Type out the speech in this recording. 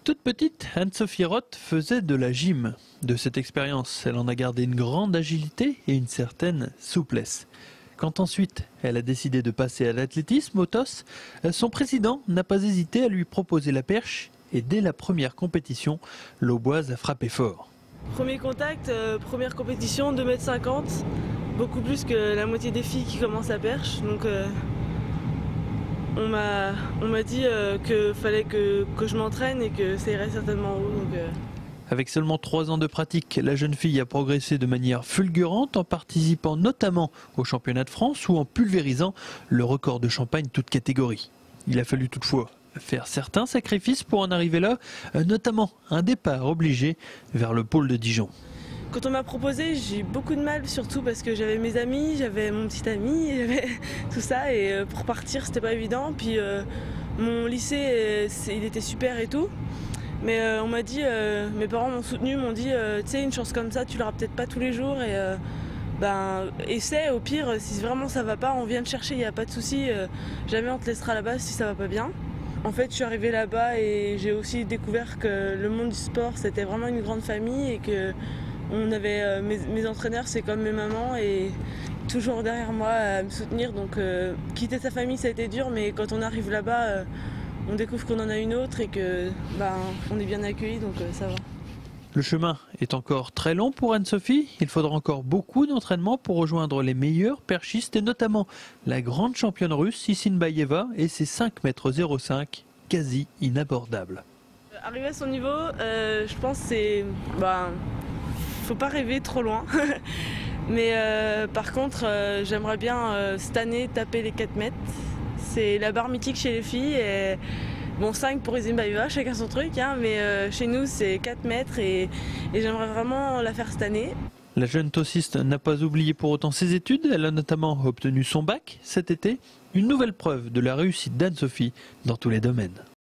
Toute petite, Anne-Sophie Roth faisait de la gym. De cette expérience, elle en a gardé une grande agilité et une certaine souplesse. Quand ensuite elle a décidé de passer à l'athlétisme au TOS, son président n'a pas hésité à lui proposer la perche et dès la première compétition, l'Auboise a frappé fort. Premier contact, première compétition, 2,50 m, beaucoup plus que la moitié des filles qui commencent la perche. Donc on m'a dit qu'il fallait que je m'entraîne et que ça irait certainement haut. Avec seulement 3 ans de pratique, la jeune fille a progressé de manière fulgurante en participant notamment au championnat de France ou en pulvérisant le record de Champagne toute catégorie. Il a fallu toutefois faire certains sacrifices pour en arriver là, notamment un départ obligé vers le pôle de Dijon. Quand on m'a proposé, j'ai eu beaucoup de mal, surtout parce que j'avais mes amis, j'avais mon petit ami, j'avais tout ça, et pour partir c'était pas évident. Puis mon lycée, il était super et tout, mais on m'a dit, mes parents m'ont soutenu, m'ont dit, tu sais, une chance comme ça, tu l'auras peut-être pas tous les jours, et essaie, au pire, si vraiment ça va pas, on vient te chercher, il n'y a pas de souci, jamais on te laissera là-bas si ça va pas bien. En fait, je suis arrivée là-bas et j'ai aussi découvert que le monde du sport, c'était vraiment une grande famille et que on avait mes entraîneurs, c'est comme mes mamans et toujours derrière moi à me soutenir. Donc quitter sa famille, ça a été dur, mais quand on arrive là-bas, on découvre qu'on en a une autre et que on est bien accueillis, donc ça va. Le chemin est encore très long pour Anne-Sophie. Il faudra encore beaucoup d'entraînement pour rejoindre les meilleurs perchistes et notamment la grande championne russe Issinbayeva et ses 5,05 m quasi inabordables. Arriver à son niveau, je pense que c'est... faut pas rêver trop loin. Mais par contre, j'aimerais bien cette année taper les 4 mètres. C'est la barre mythique chez les filles. Et, bon, 5 pour Issinbayeva, chacun son truc, hein, mais chez nous c'est 4 mètres et j'aimerais vraiment la faire cette année. La jeune tossiste n'a pas oublié pour autant ses études. Elle a notamment obtenu son bac cet été. Une nouvelle preuve de la réussite d'Anne-Sophie dans tous les domaines.